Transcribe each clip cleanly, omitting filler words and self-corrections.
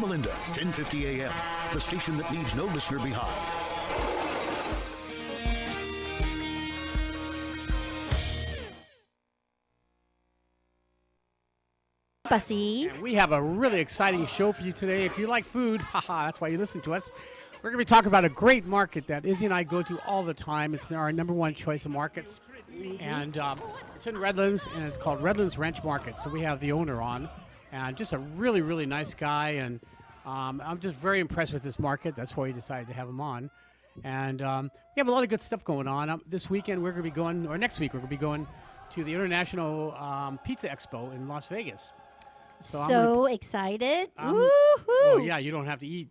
Loma Linda, 1050 AM, the station that leaves no listener behind. Bussy. And we have a really exciting show for you today. If you like food, haha, that's why you listen to us. We're going to be talking about a great market that Izzy and I go to all the time. It's our number one choice of markets. And it's in Redlands, and it's called Redlands Ranch Market. So we have the owner on, and just a really, really nice guy. And I'm just very impressed with this market. That's why we decided to have him on. And we have a lot of good stuff going on. This weekend we're going to be going, or next week we're going to be going to the International Pizza Expo in Las Vegas. So excited. Woohoo! Well, yeah, you don't have to eat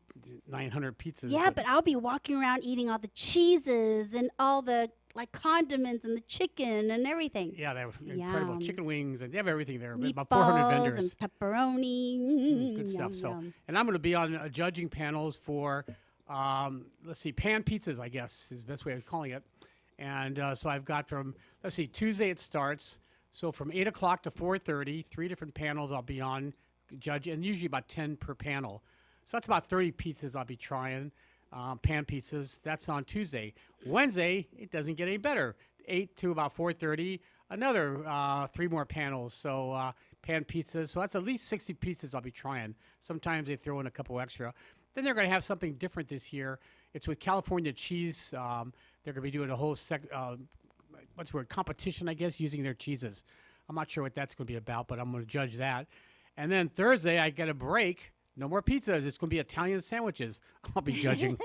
900 pizzas. Yeah, but I'll be walking around eating all the cheeses and all the condiments and the chicken and everything. Yeah, they have incredible chicken wings, and they have everything there. Meatballs about 400 vendors. And pepperoni. Good stuff. So, Yum. and I'm going to be on judging panels for, let's see, pan pizzas, I guess is the best way of calling it. And so I've got from, let's see, Tuesday it starts. So from 8 o'clock to 4:30, 3 different panels I'll be on judge, and usually about 10 per panel. So that's about 30 pizzas I'll be trying, pan pizzas. That's on Tuesday. Wednesday, it doesn't get any better. 8 to about 4:30, another 3 more panels. So pan pizzas. So that's at least 60 pizzas I'll be trying. Sometimes they throw in a couple extra. Then they're going to have something different this year. It's with California cheese. They're going to be doing a whole what's the word, competition, I guess, using their cheeses. I'm not sure what that's going to be about, but I'm going to judge that. And then Thursday, I get a break. No more pizzas. It's going to be Italian sandwiches I'll be judging.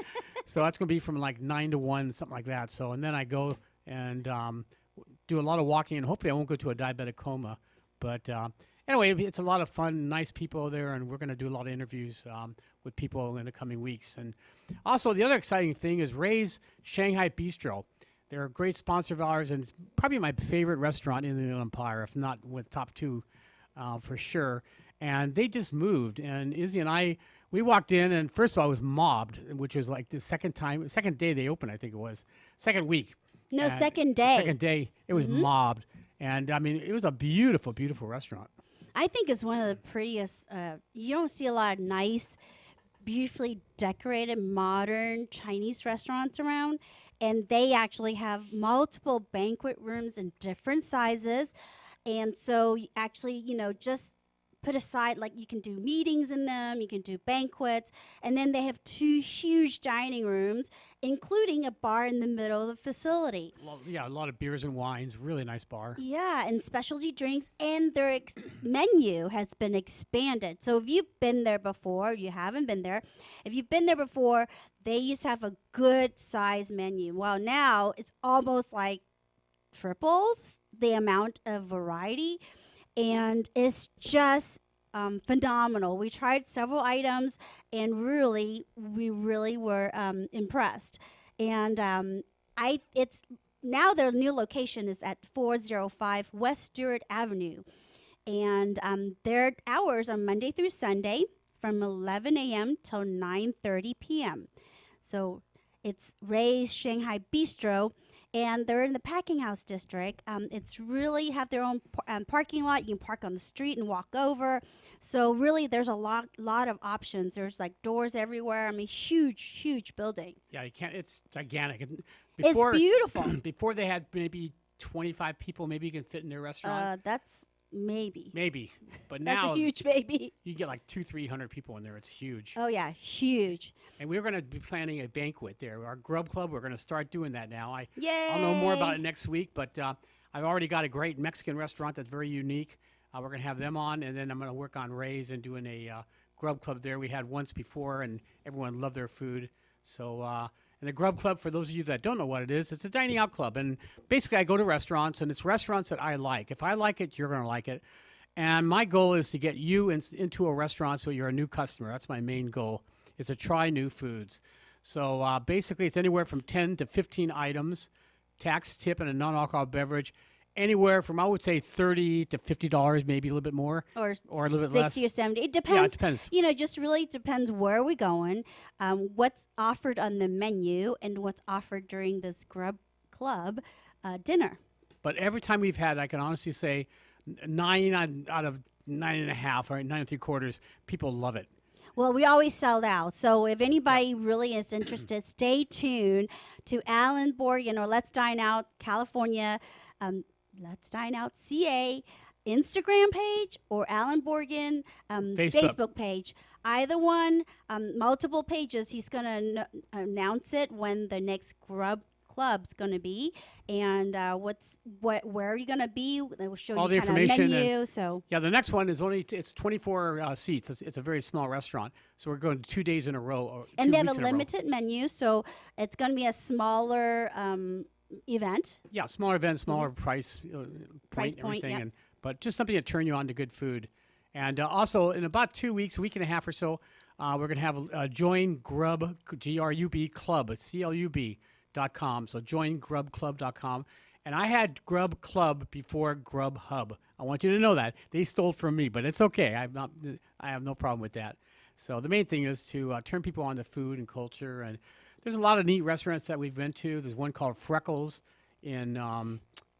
So that's going to be from like 9 to 1, something like that. So, and then I go and do a lot of walking, and hopefully I won't go to a diabetic coma. But anyway, it's a lot of fun, nice people there, and we're going to do a lot of interviews with people in the coming weeks. And also, the other exciting thing is Ray's Shanghai Bistro. They're a great sponsor of ours, and it's probably my favorite restaurant in the Inland Empire, if not with top 2 for sure. And they just moved, and Izzy and I, we walked in, and first of all, I was mobbed, which was like the second day they opened, I think it was. Second week. No, And second day. Second day, it was mobbed. And, I mean, it was a beautiful, beautiful restaurant. I think it's one of the prettiest. You don't see a lot of nice, beautifully decorated, modern Chinese restaurants around. And they actually have multiple banquet rooms in different sizes. And so actually, just put aside, like you can do meetings in them, you can do banquets. And then they have 2 huge dining rooms, including a bar in the middle of the facility. Yeah, a lot of beers and wines, really nice bar. Yeah, and specialty drinks. And their menu has been expanded. So if you've been there before, you haven't been there. If you've been there before, they used to have a good size menu. Well, now it's almost like triples the amount of variety, and it's just phenomenal. We tried several items, and we really were impressed. And it's now their new location is at 405 West Stewart Avenue, and their hours are Monday through Sunday from 11 a.m. till 9:30 p.m. So it's Ray's Shanghai Bistro, and they're in the Packing House District. It's really have their own parking lot. You can park on the street and walk over. So really, there's a lot of options. There's like doors everywhere. I mean, huge building. Yeah, you can't. It's gigantic. And It's beautiful. Before they had maybe 25 people, maybe you can fit in their restaurant. That's maybe. Maybe, but That's now a huge baby. you get like 200-300 people in there. It's huge. Oh yeah, huge. And we're going to be planning a banquet there. Our Grub Club, we're going to start doing that now. Yay! I'll know more about it next week, but I've already got a great Mexican restaurant that's very unique. We're going to have them on, and then I'm going to work on Ray's and doing a Grub Club there. We had once before, and everyone loved their food. So, and the Grub Club, for those of you that don't know what it is, it's a dining out club. And basically, I go to restaurants, and it's restaurants that I like. If I like it, you're going to like it. And my goal is to get you into a restaurant so you're a new customer. That's my main goal, is to try new foods. So basically, it's anywhere from 10 to 15 items, tax, tip, and a non-alcoholic beverage. Anywhere from, I would say, $30 to $50, maybe a little bit more. Or a little bit less. 60 or 70. It depends. Yeah, it depends. Just really depends where we're going, what's offered on the menu, and what's offered during this Grub Club dinner. But every time we've had, I can honestly say, 9 out of 9.5, or 9 3/4, people love it. Well, we always sell out. So if anybody really is interested, stay tuned to Allan Borgen or Let's Dine Out California, Let's Dine Out CA Instagram page or Allan Borgen Facebook page. Either one, multiple pages. He's going to announce it when the next Grub Club's going to be, and where are you going to be? They will show all you the kind of information. menu. So yeah, the next one is it's 24 seats. It's a very small restaurant, so we're going 2 days in a row. Or and they have a weeks in limited menu, so it's going to be a smaller event. Yeah, smaller event, smaller price Price and point, everything, yep. but just something to turn you on to good food. And also, in about 2 weeks, a week and a half or so, we're going to have Join Grub, Grub Club, CLUB.com. So joingrubclub.com. And I had Grub Club before Grub Hub. I want you to know that. They stole from me, but it's okay. I have no problem with that. So the main thing is to turn people on to food and culture. And there's a lot of neat restaurants that we've been to. There's one called Freckles in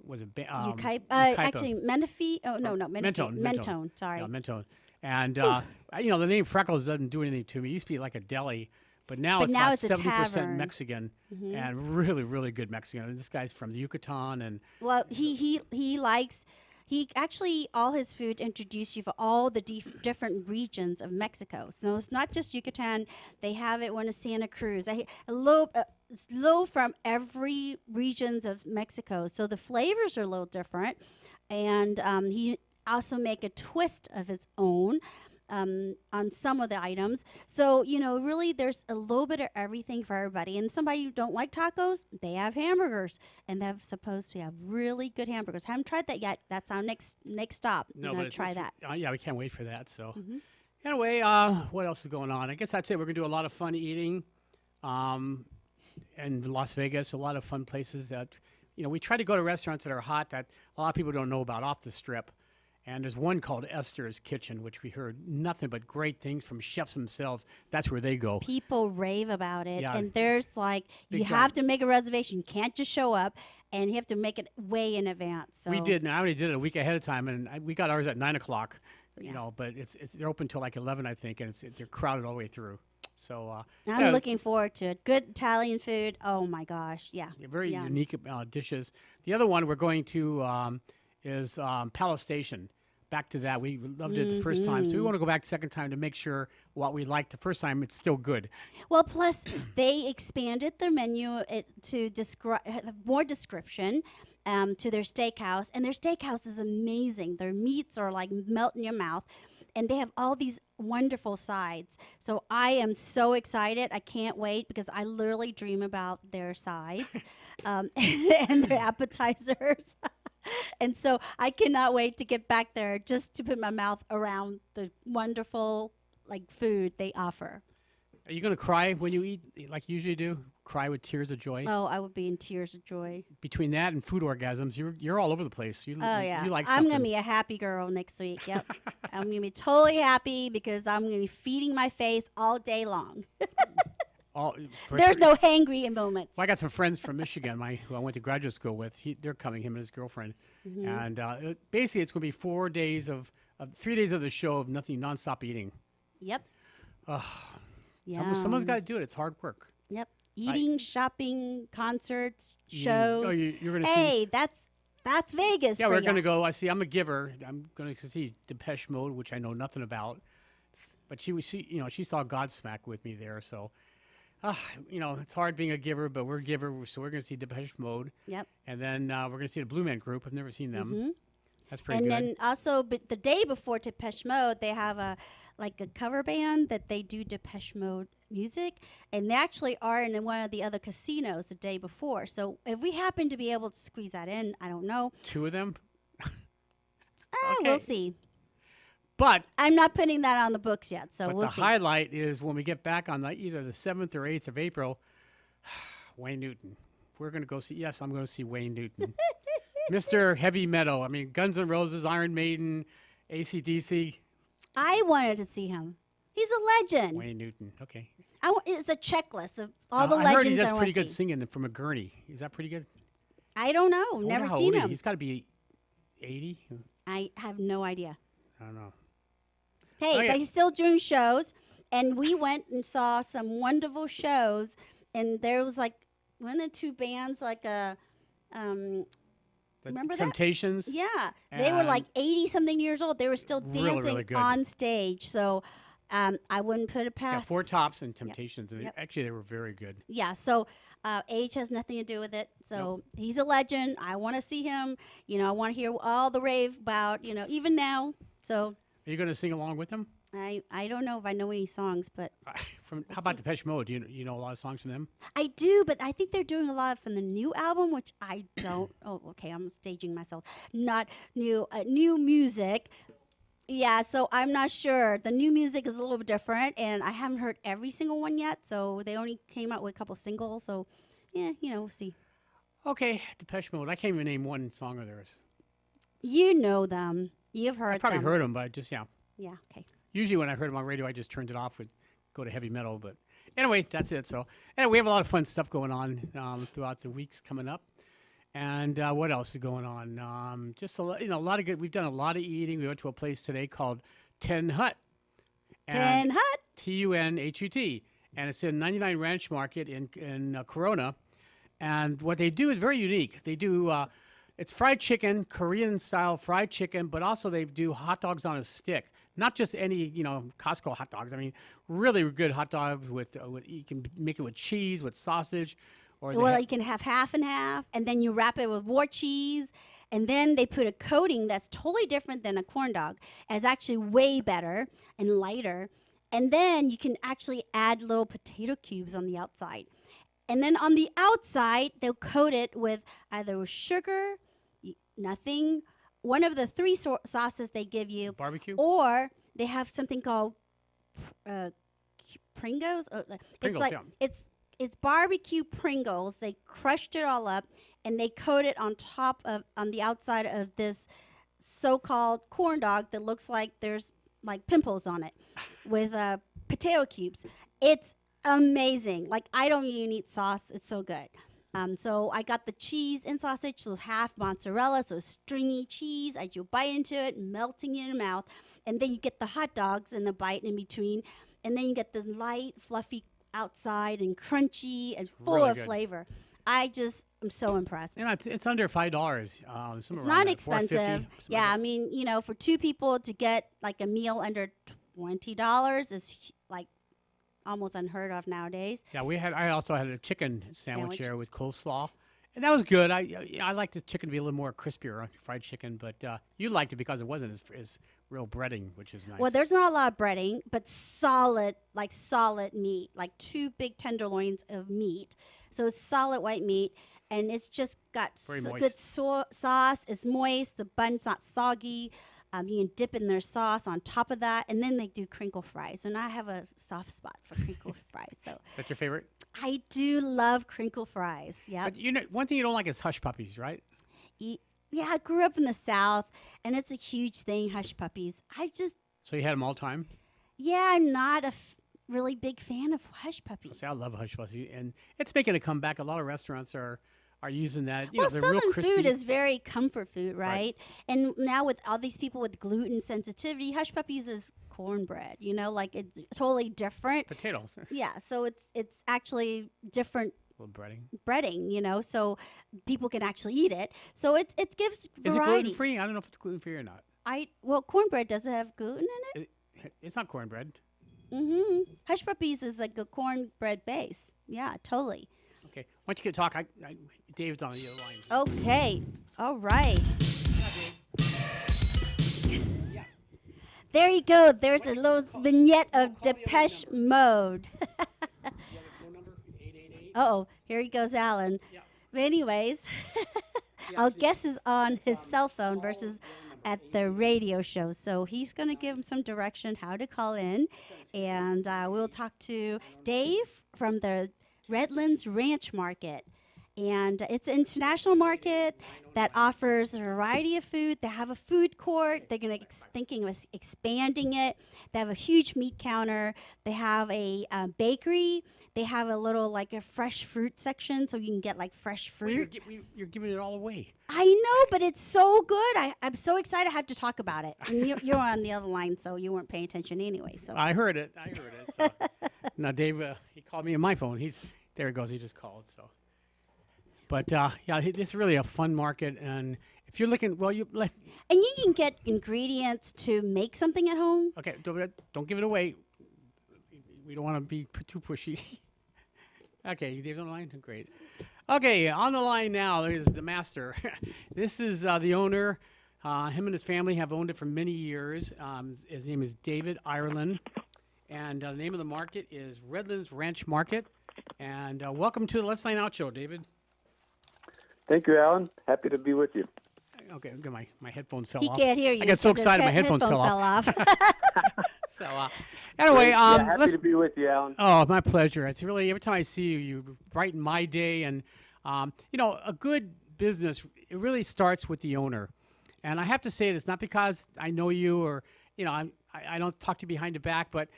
actually, Menifee. Oh no, Menifee. Mentone. Sorry. Yeah, Mentone. And the name Freckles doesn't do anything to me. It used to be like a deli, but now it's about it's a 70% tavern. Mexican and really, really good Mexican. And this guy's from the Yucatan, and Well, he likes. He actually, all his food introduce you for all the different regions of Mexico. So it's not just Yucatan. They have it when it's Santa Cruz. A little from every regions of Mexico. So the flavors are a little different. And he also make a twist of his own on some of the items. So, really there's a little bit of everything for everybody. And somebody who don't like tacos, they have hamburgers. And they're supposed to have really good hamburgers. Haven't tried that yet. That's our next stop. no, We're but going to try that. Yeah, we can't wait for that. So anyway, what else is going on? I guess that's it. We're gonna do a lot of fun eating, and Las Vegas, a lot of fun places that, we try to go to restaurants that are hot that a lot of people don't know about off the strip. And there's one called Esther's Kitchen, which we heard nothing but great things from chefs themselves. That's where they go. People rave about it. Yeah. And there's you have to make a reservation. You can't just show up, and you have to make it way in advance. So We did. And I already did it a week ahead of time, and we got ours at 9 o'clock. Yeah. But they're open till like 11, I think, and they're crowded all the way through. So I'm looking forward to it. Good Italian food. Oh my gosh, yeah. Very Yum. unique dishes. The other one we're going to is Palace Station. Back to that. We loved it the first time, so we want to go back the second time to make sure what we liked the first time, it's still good. Well, plus they expanded their menu to describe more description to their steakhouse, and their steakhouse is amazing. Their meats are like melt in your mouth, and they have all these wonderful sides. So I am so excited. I can't wait because I literally dream about their sides and their appetizers. And so I cannot wait to get back there just to put my mouth around the wonderful food they offer. Are you going to cry when you eat like you usually do? Cry with tears of joy? Oh, I would be in tears of joy. Between that and food orgasms, you're all over the place. You like I'm something. going to be a happy girl next week. Yep. I'm going to be totally happy because I'm going to be feeding my face all day long. There's no hangry moments. Well, I got some friends from Michigan, who I went to graduate school with. They're coming, him and his girlfriend. And basically it's going to be 4 days 3 days of the show of nothing, nonstop eating. Yep. Someone's got to do it. It's hard work. Yep. Eating, shopping, concerts, Eating. shows. Oh, you're going to see. Hey, that's Vegas. Yeah, for we're ya. going to go. I'm a giver. I'm going to see Depeche Mode, which I know nothing about. But she saw Godsmack with me there. So, it's hard being a giver, but we're a giver. So we're going to see Depeche Mode. Yep. And then we're going to see the Blue Man Group. I've never seen them. That's pretty and good. And then also, but the day before Depeche Mode, they have a cover band that they do Depeche Mode music, and they actually are in one of the other casinos the day before. So if we happen to be able to squeeze that in, I don't know. 2 of them? We'll see. But I'm not putting that on the books yet, so but we'll the see. highlight is when we get back on either the 7th or 8th of April, Wayne Newton. We're going to go see, yes, I'm going to see Wayne Newton. Mr. Heavy Metal. I mean, Guns N' Roses, Iron Maiden, AC/DC. I wanted to see him. He's a legend. Wayne Newton. Okay. It's a checklist of all the I legends heard he I does want pretty to good see. singing from a gurney. Is that pretty good? I don't know. I wonder Never how seen old him. He's got to be 80. I have no idea. I don't know. Hey, Okay. but he's still doing shows, And we went and saw some wonderful shows, and there was like one or two bands, like a The remember that? Temptations. Yeah, they were like And 80-something years old. They were still really, dancing really good. on stage. So I wouldn't put it Yeah, past. Four Tops and Temptations. And Yep. actually, they were very good. Yeah, so age has nothing to do with it. So he's a legend. I want to see him. You know, I want to hear all the rave about, you know, even now. So Are you going to sing along with them? I don't know if I know any songs, but How about Depeche Mode? Do you know a lot of songs from them? I do, but I think they're doing a lot from the new album, which I don't. Oh, okay, I'm staging myself. Not new music. Yeah, so I'm not sure. The new music is a little bit different, and I haven't heard every single one yet. So they only came out with a couple singles. So, yeah, you know, we'll see. Okay, Depeche Mode. I can't even name one song of theirs. You know them. You've heard I probably them. heard them, but yeah. Yeah. Okay. Usually when I heard them on radio, I just turned it off and go to heavy metal. But anyway, that's it. So anyway, we have a lot of fun stuff going on throughout the weeks coming up. And what else is going on? Just a lot of good. We've done a lot of eating. We went to a place today called Ten Hut. Ten Hut. Tunhut, and it's in 99 Ranch Market in Corona. And what they do is very unique. They do it's fried chicken, Korean style fried chicken, but also they do hot dogs on a stick. Not just any Costco hot dogs. I mean, really good hot dogs with you can make it with cheese, with sausage, or Well, you can have half and half, and then you wrap it with more cheese, and then they put a coating that's totally different than a corn dog. And it's actually way better and lighter. And then you can actually add little potato cubes on the outside. And then on the outside, they'll coat it with either with sugar, nothing, one of the three sauces they give you, barbecue, or they have something called Pringles. Pringles, It's barbecue Pringles. They crushed it all up and they coat it on the outside of this so-called corn dog that looks like there's like pimples on it with potato cubes. It's amazing. Like, I don't even eat sauce. It's so good. So I got the cheese and sausage, so half mozzarella, so stringy cheese as you bite into it, melting in your mouth. And then you get the hot dogs and the bite in between. And then you get the light, fluffy outside and crunchy and full really of good. flavor. I'm so impressed. It's under $5. It's not expensive. Yeah, I mean, for two people to get like a meal under $20 is like almost unheard of nowadays. Yeah, I also had a chicken sandwich here with coleslaw, and that was good. I like the chicken to be a little more crispier, fried chicken, but you liked it because it wasn't as real breading, which is nice. Well, there's not a lot of breading, but solid meat, like two big tenderloins of meat. So it's solid white meat, and it's just got good sauce. It's moist. The bun's not soggy. You can dip in their sauce on top of that, and then they do crinkle fries. And I have a soft spot for crinkle fries. So that's your favorite? I do love crinkle fries. Yeah. But one thing you don't like is hush puppies, right? Yeah, I grew up in the South, and it's a huge thing, hush puppies. So you had them all the time? Yeah, I'm not a really big fan of hush puppies. See, I love hush puppies, and it's making a comeback. A lot of restaurants are using that. Well, they're real Southern crispy. food is very comfort food, right? And now with all these people with gluten sensitivity, hush puppies is cornbread. Like it's totally different. Potatoes. Yeah, so it's actually different. Breading, so people can actually eat it. So it gives variety. Is it gluten free? I don't know if it's gluten free or not. Well, cornbread doesn't have gluten in it. It's not cornbread. Mm-hmm. Hush puppies is like a cornbread base. Yeah, totally. Okay, why don't you talk? Dave's on the other line. Okay, all right. Yeah, Dave. Yeah. There you go. There's a little vignette of Depeche Mode. Uh-oh, here he goes, Allan. Yeah. But anyways, I'll guess is on his cell phone versus at the radio show. So he's going to give him some direction how to call in. And we'll talk to Dave from the Redlands Ranch Market. And it's an international market that offers a variety of food. They have a food court. They're going to thinking of expanding it. They have a huge meat counter. They have a bakery. They have a little like a fresh fruit section, so you can get like fresh Well, fruit. you're giving it all away. I know, but it's so good. I'm so excited. I have to talk about it. And you're on the other line, so you weren't paying attention anyway. So I heard it. So. Now, Dave, he called me on my phone. There he goes. He just called. So, but yeah, it's really a fun market. And if you're looking, well, and you can get ingredients to make something at home. Okay, don't give it away. We don't want to be too pushy. Okay, Dave's on the line. Great. Okay, on the line now is the master. This is the owner. Him and his family have owned it for many years. His name is David Ireland, and the name of the market is Redlands Ranch Market. And welcome to the Let's Dine Out show, David. Thank you, Alan. Happy to be with you. Okay, my headphones fell off. He can't hear you. I got so excited my headphones fell off. So anyway, happy to be with you, Alan. Oh, my pleasure. It's really every time I see you, you brighten my day. And a good business, it really starts with the owner. And I have to say this not because I know you or I don't talk to you behind the back, but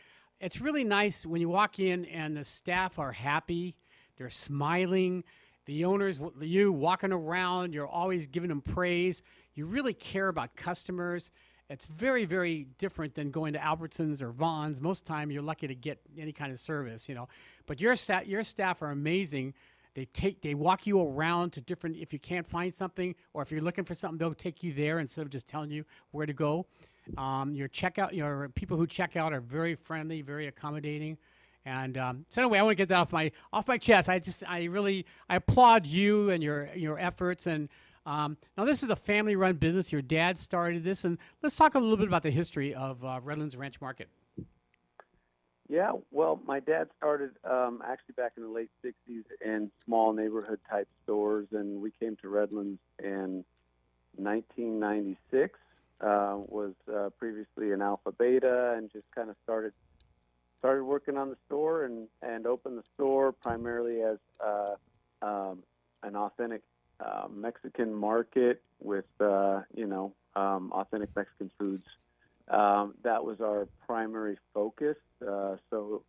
it's really nice when you walk in and the staff are happy, they're smiling. The owners, you walking around, you're always giving them praise. You really care about customers. It's very, very different than going to Albertsons or Vaughn's. Most time you're lucky to get any kind of service, But your staff are amazing. They walk you around to different. If you can't find something or if you're looking for something, they'll take you there instead of just telling you where to go. Your people who check out are very friendly, very accommodating. And so anyway, I want to get that off my chest. I applaud you and your efforts. And now this is a family-run business. Your dad started this, and let's talk a little bit about the history of Redlands Ranch Market. Yeah, well, my dad started actually back in the late '60s in small neighborhood-type stores, and we came to Redlands in 1996. Was previously an Alpha Beta, and just kind of started working on the store and opened the store primarily as an authentic Mexican market with authentic Mexican foods. That was our primary focus. So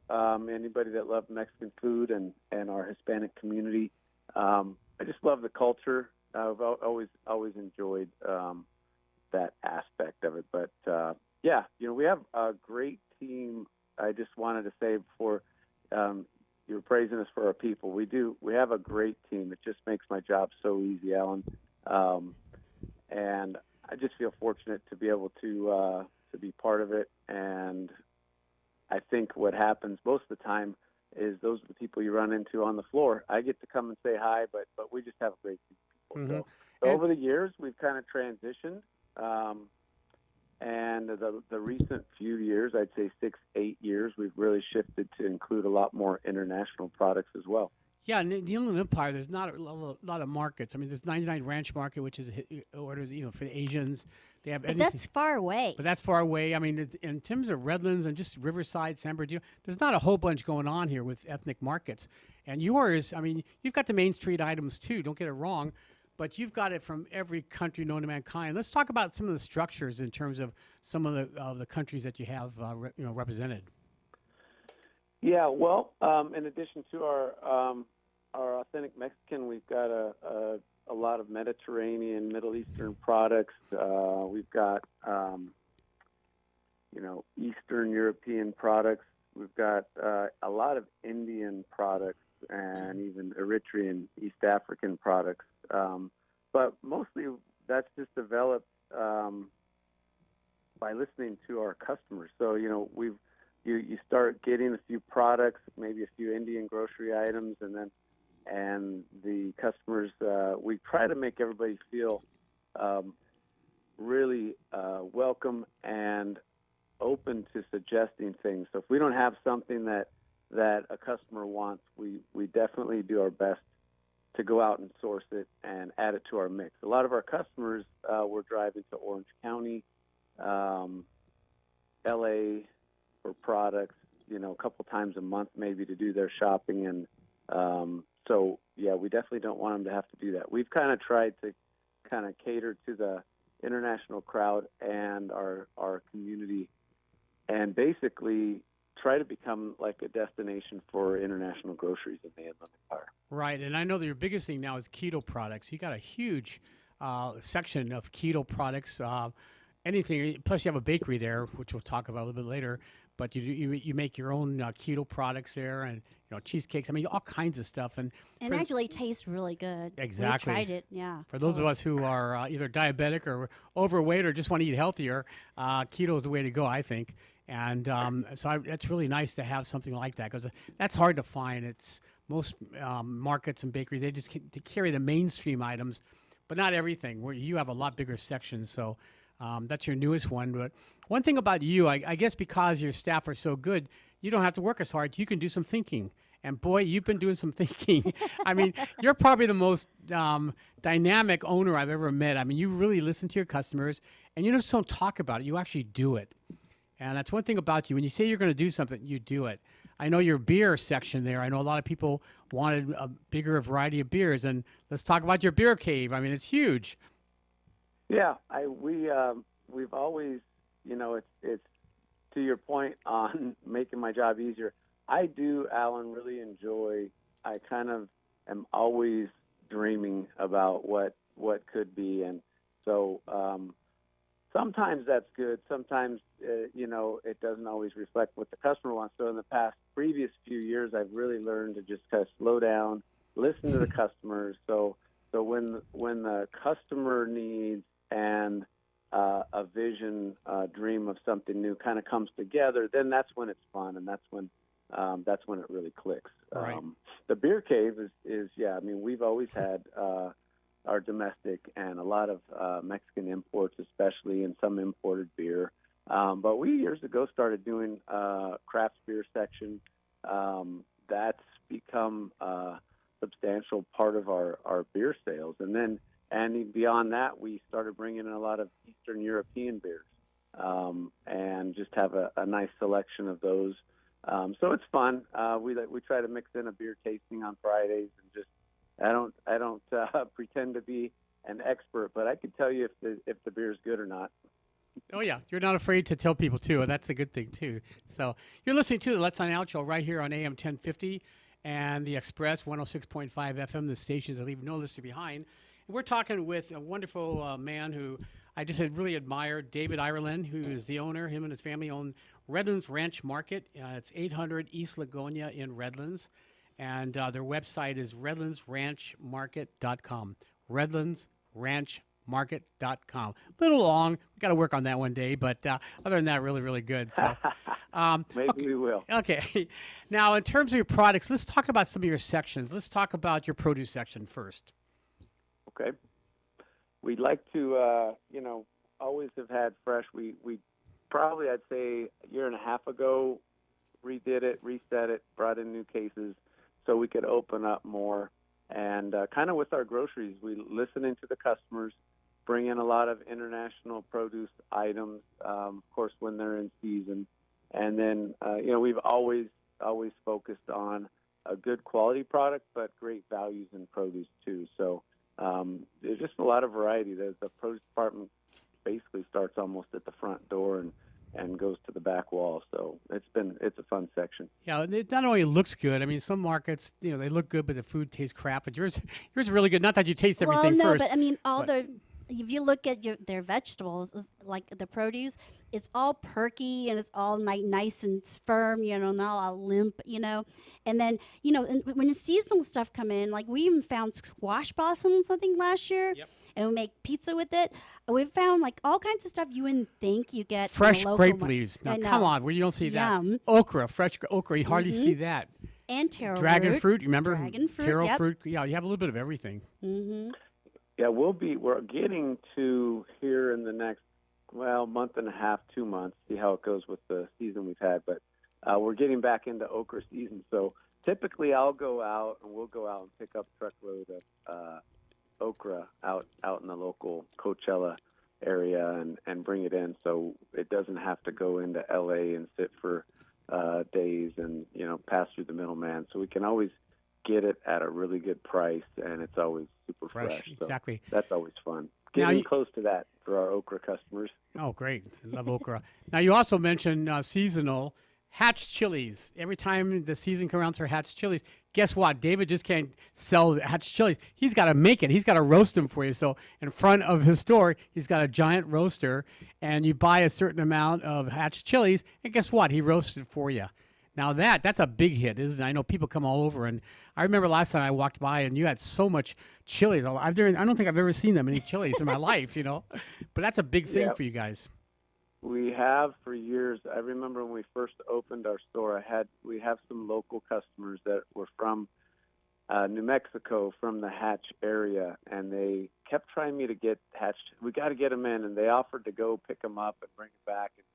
anybody that loved Mexican food and our Hispanic community, I just love the culture. I've always enjoyed that aspect of it. But we have a great team. I just wanted to say before you were praising us for our people. We have a great team. It just makes my job so easy, Alan. And I just feel fortunate to be able to be part of it. And I think what happens most of the time is those are the people you run into on the floor. I get to come and say hi, but we just have a great team of people. Mm-hmm. So over the years, we've kind of transitioned. And the recent few years, I'd say 6-8 years, we've really shifted to include a lot more international products as well. Yeah, in the Inland Empire, there's not a lot of markets. I mean, there's 99 Ranch Market, which is orders, for the Asians. They have but that's far away. But that's far away. I mean, in terms of Redlands and just Riverside, San Bernardino, there's not a whole bunch going on here with ethnic markets. And yours, I mean, you've got the Main Street items too. Don't get it wrong. But you've got it from every country known to mankind. Let's talk about some of the structures in terms of some of the countries that you have represented. Yeah, well, in addition to our authentic Mexican, we've got a lot of Mediterranean, Middle Eastern products. We've got Eastern European products. We've got a lot of Indian products and even Eritrean, East African products. But mostly that's just developed by listening to our customers. So, you start getting a few products, maybe a few Indian grocery items, and the customers, we try to make everybody feel really welcome and open to suggesting things. So if we don't have something that a customer wants, we definitely do our best to go out and source it and add it to our mix. A lot of our customers were driving to Orange County, LA for products, a couple times a month maybe to do their shopping. And So yeah, we definitely don't want them to have to do that. We've kind of tried to kind of cater to the international crowd and our community, and basically try to become like a destination for international groceries in the Inland Empire. Right, and I know that your biggest thing now is keto products. You got a huge section of keto products. Anything. Plus, you have a bakery there, which we'll talk about a little bit later. But you make your own keto products there, and cheesecakes. I mean, all kinds of stuff. And actually tastes really good. Exactly. We tried it. Yeah. For those of us who are either diabetic or overweight or just want to eat healthier, keto is the way to go, I think. And that's really nice to have something like that, because that's hard to find. It's most markets and bakeries, they just they carry the mainstream items, but not everything. Where you have a lot bigger sections, so that's your newest one. But one thing about you, I guess, because your staff are so good, you don't have to work as hard. You can do some thinking. And boy, you've been doing some thinking. I mean, you're probably the most dynamic owner I've ever met. I mean, you really listen to your customers, and you just don't talk about it. You actually do it. And that's one thing about you. When you say you're going to do something, you do it. I know your beer section there. I know a lot of people wanted a bigger variety of beers. And let's talk about your beer cave. I mean, it's huge. Yeah, we've always, it's to your point on making my job easier. I do, Alan, really enjoy. I kind of am always dreaming about what could be, and so sometimes that's good. Sometimes it doesn't always reflect what the customer wants. So in the previous few years, I've really learned to just kind of slow down, listen to the customers. So when the customer needs and a vision, dream of something new kind of comes together, then that's when it's fun, and that's when it really clicks. Right. The beer cave is I mean, we've always had our domestic and a lot of Mexican imports, especially, and some imported beer. But we years ago started doing craft beer section. That's become a substantial part of our beer sales. And beyond that, we started bringing in a lot of Eastern European beers, and just have a nice selection of those. So it's fun. We try to mix in a beer tasting on Fridays, and just I don't pretend to be an expert, but I can tell you if the beer's good or not. Oh yeah, you're not afraid to tell people too, and that's a good thing too. So you're listening to the Let's On Out show right here on AM 1050 and the Express 106.5 FM. The stations that leave no listener behind. And we're talking with a wonderful man who I just had really admired, David Ireland, who is the owner. Him and his family own Redlands Ranch Market. It's 800 East Lagonia in Redlands. And their website is redlandsranchmarket.com. redlandsranchmarket.com. A little long. We've got to work on that one day. But other than that, really, really good. So, Maybe we will. Okay. Now, in terms of your products, let's talk about some of your sections. Let's talk about your produce section first. Okay. We'd like to, always have had fresh. We probably, I'd say, a year and a half ago, redid it, reset it, brought in new cases so we could open up more. And kind of with our groceries, we listening to the customers, bring in a lot of international produce items, of course, when they're in season. And then, we've always focused on a good quality product, but great values in produce too. So there's just a lot of variety. The produce department basically starts almost at the front door and goes to the back wall. So it's a fun section. Yeah, it not only looks good. I mean, some markets, they look good, but the food tastes crap. But yours is really good. Not that you taste everything well, no, first. but I mean, if you look at their vegetables, like the produce, it's all perky and it's all nice and firm, not all limp, And then, and when the seasonal stuff come in, like we even found squash blossoms, I think, last year. Yep. And we make pizza with it. We've found like all kinds of stuff you wouldn't think you get. Fresh grape leaves. Now, come on, where you don't see Yum. that. Okra, fresh okra, you hardly see that. And taro Dragon fruit, you remember? Dragon fruit, Taro yep. fruit. Yeah, you have a little bit of everything. Mm-hmm. Yeah, we're getting to here in the next, month and a half, 2 months, see how it goes with the season we've had. But we're getting back into okra season. So typically we'll go out and pick up a truckload of okra out in the local Coachella area and bring it in, so it doesn't have to go into LA and sit for days and pass through the middleman. So we can always get it at a really good price, and it's always super fresh. So exactly. that's always fun. Now Getting close to that for our okra customers. Oh, great. I love okra. Now, you also mentioned seasonal hatch chilies. Every time the season comes around for hatch chilies, guess what? David just can't sell hatch chilies. He's got to make it. He's got to roast them for you. So in front of his store, he's got a giant roaster, and you buy a certain amount of hatch chilies, and guess what? He roasts it for you. Now that's a big hit, isn't it? I know people come all over, and I remember last time I walked by, and you had so much chilies. I don't think I've ever seen that many chilies in my life, But that's a big thing for you guys. We have for years. I remember when we first opened our store, we have some local customers that were from New Mexico, from the Hatch area, and they kept trying me to get Hatch. We got to get them in, and they offered to go pick them up and bring it back. And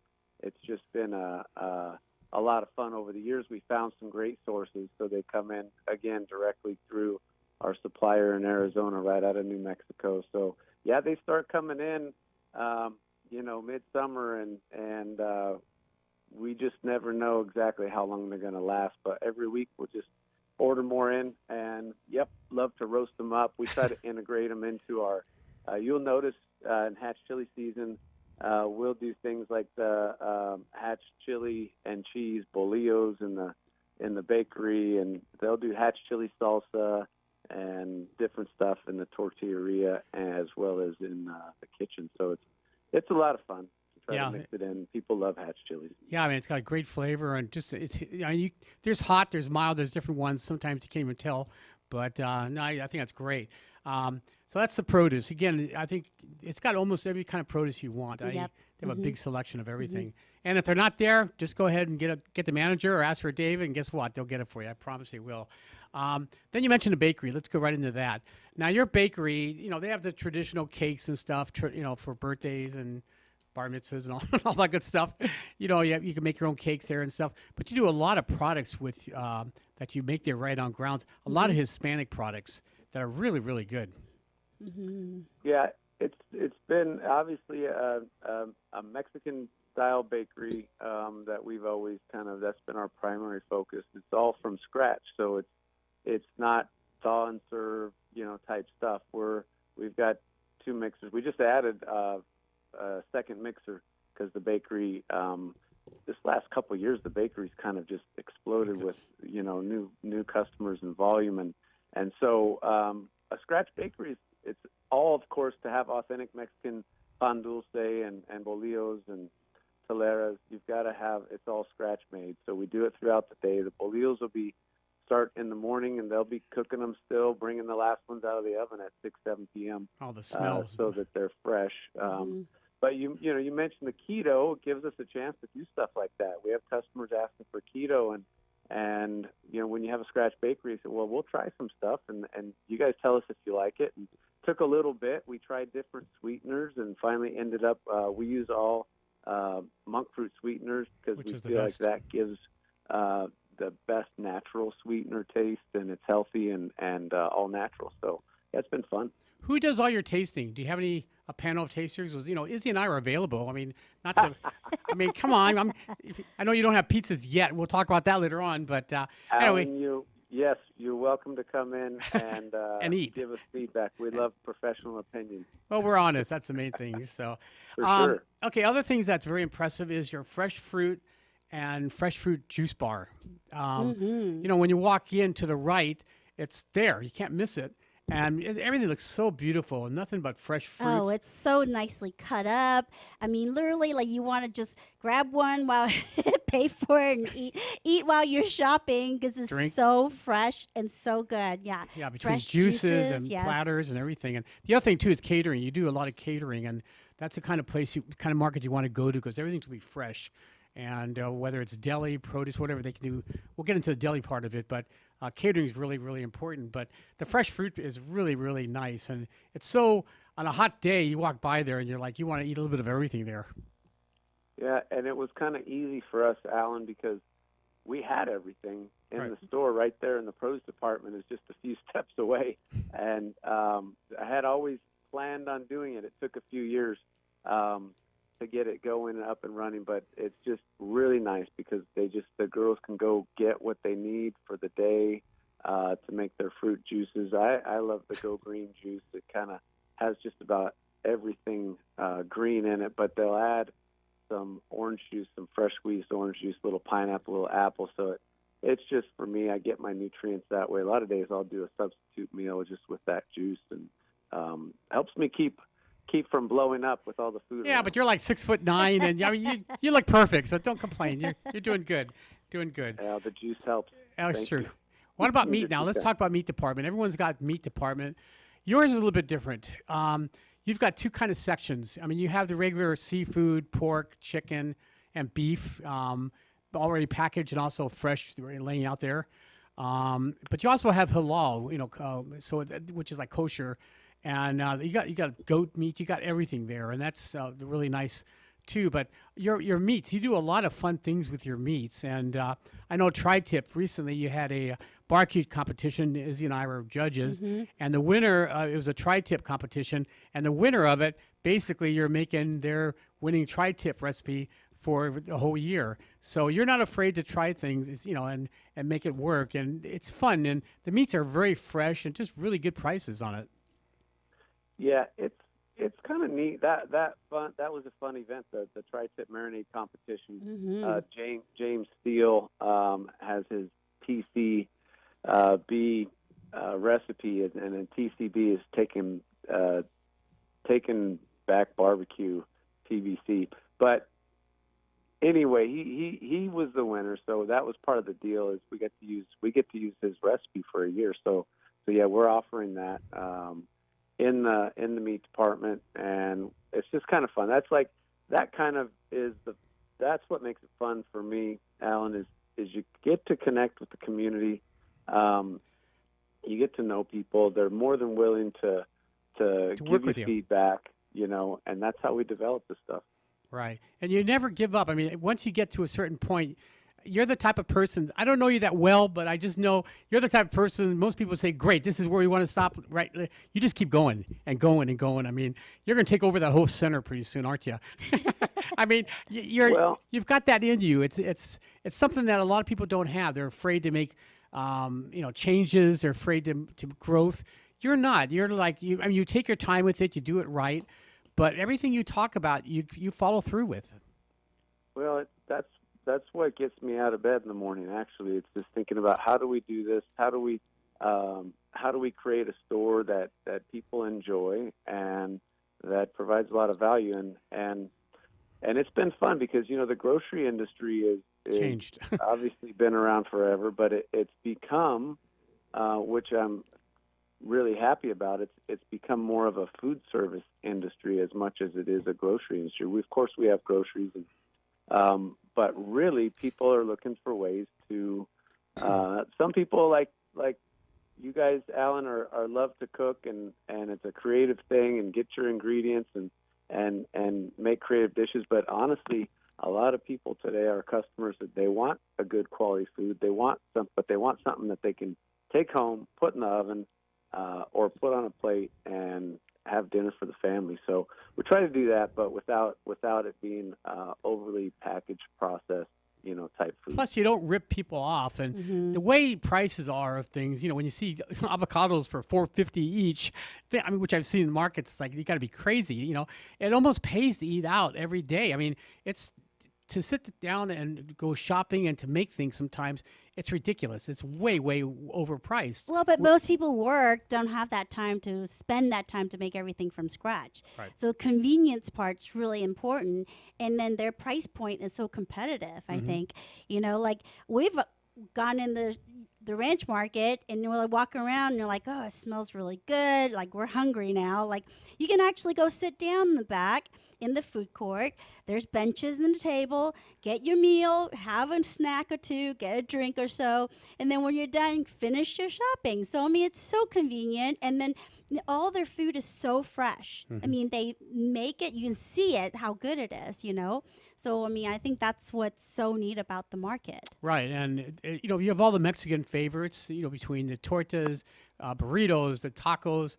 it's just been a lot of fun over the years. We found some great sources, so they come in again directly through our supplier in Arizona, right out of New Mexico. So yeah, they start coming in, midsummer, and we just never know exactly how long they're going to last. But every week we'll just order more in, and love to roast them up. We try to integrate them into our. You'll notice in hatch chili season. We'll do things like the hatch chili and cheese bolillos in the bakery, and they'll do hatch chili salsa and different stuff in the tortilleria as well as in the kitchen. So it's a lot of fun to try to mix it in. People love hatch chilies. Yeah, I mean, it's got a great flavor, and just there's hot, there's mild, there's different ones. Sometimes you can't even tell, but no, I think that's great. So that's the produce. Again, I think it's got almost every kind of produce you want. They have a big selection of everything. And if they're not there, just go ahead and get the manager or ask for David, and guess what? They'll get it for you. I promise they will. Then you mentioned the bakery. Let's go right into that. Now, your bakery, they have the traditional cakes and stuff, for birthdays and bar mitzvahs and all that good stuff. You can make your own cakes there and stuff. But you do a lot of products with that you make there right on grounds. A lot of Hispanic products that are really, really good. Yeah, it's been obviously a Mexican style bakery that we've always that's been our primary focus. It's all from scratch, so it's not thaw and serve type stuff. We've got 2 mixers. We just added a second mixer because the bakery this last couple of years the bakery's kind of just exploded with new customers and volume, and so a scratch bakery it's all, of course, to have authentic Mexican pan dulce and bolillos and toleras. You've got to have it's all scratch made. So we do it throughout the day. The bolillos will start in the morning, and they'll be cooking them still, bringing the last ones out of the oven at 6-7 p.m. All the smells, so that they're fresh. But you mentioned the keto. It gives us a chance to do stuff like that. We have customers asking for keto, and when you have a scratch bakery, you say, well, we'll try some stuff, and you guys tell us if you like it. And took a little bit. We tried different sweeteners, and finally ended up we use all monk fruit sweeteners because we feel like that gives the best natural sweetener taste, and it's healthy and all natural. So that's been fun. Who does all your tasting? Do you have a panel of tasters? Izzy and I are available. I mean, not to. I mean, come on. I know you don't have pizzas yet. We'll talk about that later on. But anyway, Alan, yes, you're welcome to come in and and eat. Give us feedback. We love professional opinions. Well, we're honest. That's the main thing. So, For sure. Okay. Other things that's very impressive is your fresh fruit and fresh fruit juice bar. When you walk in to the right, it's there. You can't miss it. And everything looks so beautiful, and nothing but fresh fruits. Oh, it's so nicely cut up. I mean, literally, like you want to just grab one while pay for it and eat while you're shopping because it's so fresh and so good. Yeah. Yeah, between fresh juices and platters and everything. And the other thing too is catering. You do a lot of catering, and that's the kind of market you want to go to because everything's going to be fresh. And whether it's deli, produce, whatever they can do, we'll get into the deli part of it, but catering is really, really important. But the fresh fruit is really, really nice. And it's so, on a hot day, you walk by there and you're like, you want to eat a little bit of everything there. Yeah, and it was kind of easy for us, Alan, because we had everything in the store right there in the produce department is just a few steps away. And I had always planned on doing it. It took a few years to get it going and up and running, but it's just really nice because the girls can go get what they need for the day to make their fruit juices. I love the Go Green juice. It kind of has just about everything green in it, but they'll add some orange juice, some fresh squeezed orange juice, little pineapple, little apple. So it's just, for me, I get my nutrients that way. A lot of days I'll do a substitute meal just with that juice, and helps me keep from blowing up with all the food. Yeah, around. but you're like 6'9", and I mean, you look perfect, so don't complain. You're doing good. Doing good. Yeah, the juice helps. That's Thank true. you. What about meat now? Let's talk about meat department. Everyone's got meat department. Yours is a little bit different. You've got two kind of sections. I mean, you have the regular seafood, pork, chicken, and beef, already packaged and also fresh, laying out there. But you also have halal, which is like kosher, and you got goat meat. You got everything there, and that's really nice too. But your meats, you do a lot of fun things with your meats, and I know Tri-Tip recently you had a barbecue competition. Izzy and I were judges, and the winner, it was a Tri-Tip competition, and the winner of it, basically you're making their winning Tri-Tip recipe for the whole year. So you're not afraid to try things, and make it work, and it's fun, and the meats are very fresh and just really good prices on it. Yeah, it's kind of neat. That was a fun event, the Tri-Tip marinade competition. James Steele has his TCB recipe, and then TCB is taking back barbecue, TBC. But anyway, he was the winner, so that was part of the deal. Is we get to use his recipe for a year. So yeah, we're offering that in the meat department, and it's just kind of fun. That's what makes it fun for me, Alan, is you get to connect with the community. You get to know people. They're more than willing to give you feedback, and that's how we develop this stuff. Right. And you never give up. I mean, once you get to a certain point, you're the type of person, I don't know you that well, but I just know you're the type of person, most people say, great, this is where we want to stop, right? You just keep going and going and going. I mean, you're going to take over that whole center pretty soon, aren't you? I mean, you've got that in you. It's something that a lot of people don't have. They're afraid to make, changes. They're afraid to growth. You're not. You're like, you take your time with it. You do it right. But everything you talk about, you follow through with. Well, that's what gets me out of bed in the morning. Actually, it's just thinking about how do we do this? How do we create a store that people enjoy and that provides a lot of value? And it's been fun because the grocery industry is changed. Obviously been around forever, but it's become, which I'm really happy about. It's become more of a food service industry as much as it is a grocery industry. Of course, we have groceries, but really people are looking for ways to. Some people like you guys, Alan, are love to cook, and it's a creative thing, and get your ingredients and make creative dishes. But honestly, a lot of people today are customers that they want a good quality food. But they want something that they can take home, put in the oven, or put on a plate and have dinner for the family. So we try to do that, but without it being overly packaged, processed, type food. Plus, you don't rip people off, and the way prices are of things, when you see avocados for $4.50 each, which I've seen in markets, it's like you got to be crazy. It almost pays to eat out every day. I mean, it's to sit down and go shopping and to make things sometimes, it's ridiculous. It's way, way overpriced. Well, but most people don't have that time to spend that time to make everything from scratch. Right. So convenience part's really important. And then their price point is so competitive, I think. Like we've gone in the ranch market and we're like walking around and you're like, oh, it smells really good. Like we're hungry now. Like you can actually go sit down in the back in the food court. There's benches and a table. Get your meal, have a snack or two, get a drink or so. And then when you're done, finish your shopping. So, I mean, it's so convenient. And then all their food is so fresh. I mean, they make it, you can see it, how good it is, So, I mean, I think that's what's so neat about the market. Right. And, you have all the Mexican favorites, between the tortas, burritos, the tacos.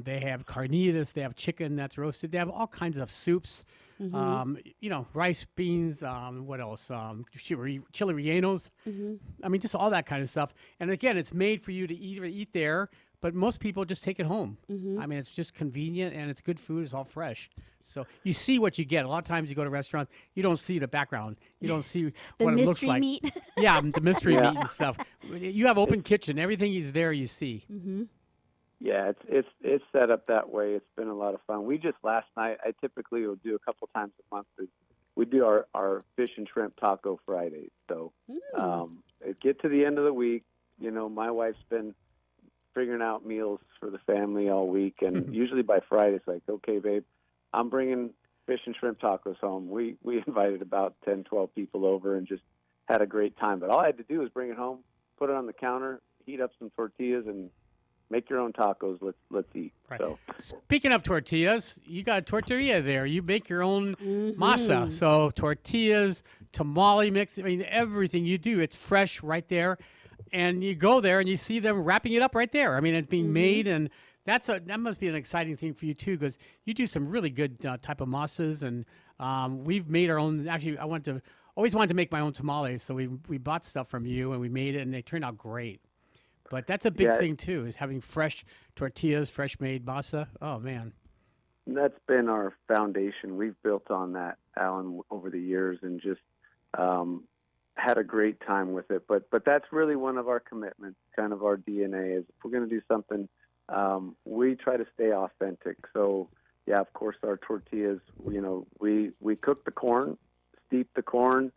They have carnitas. They have chicken that's roasted. They have all kinds of soups. rice, beans, what else? Chili rellenos. I mean, just all that kind of stuff. And again, it's made for you to eat there, but most people just take it home. I mean, it's just convenient and it's good food. It's all fresh. So you see what you get. A lot of times you go to restaurants, you don't see the background. You don't see what it looks like. The mystery meat. Yeah, the mystery meat and stuff. You have open kitchen. Everything is there. You see. Yeah, it's set up that way. It's been a lot of fun. We just last night, I typically will do a couple times a month. We do our fish and shrimp taco Fridays. So it get to the end of the week. You know, my wife's been figuring out meals for the family all week, and usually by Friday it's like, okay, babe, I'm bringing fish and shrimp tacos home. We invited about 10, 12 people over and just had a great time. But all I had to do was bring it home, put it on the counter, heat up some tortillas, and make your own tacos. Let's eat. Right. So, speaking of tortillas, you got a tortilla there. You make your own masa. So tortillas, tamale mix. I mean, everything you do, it's fresh right there. And you go there and you see them wrapping it up right there. I mean, it's being made, and that must be an exciting thing for you too, because you do some really good type of masas. And we've made our own. Actually, always wanted to make my own tamales, so we bought stuff from you and we made it, and they turned out great. But that's a big thing too, is having fresh tortillas, fresh made masa. Oh man, that's been our foundation. We've built on that, Alan, over the years, and just had a great time with it. But that's really one of our commitments, kind of our DNA. Is if we're going to do something, we try to stay authentic. So yeah, of course, our tortillas. You know, we cook the corn, steep the corn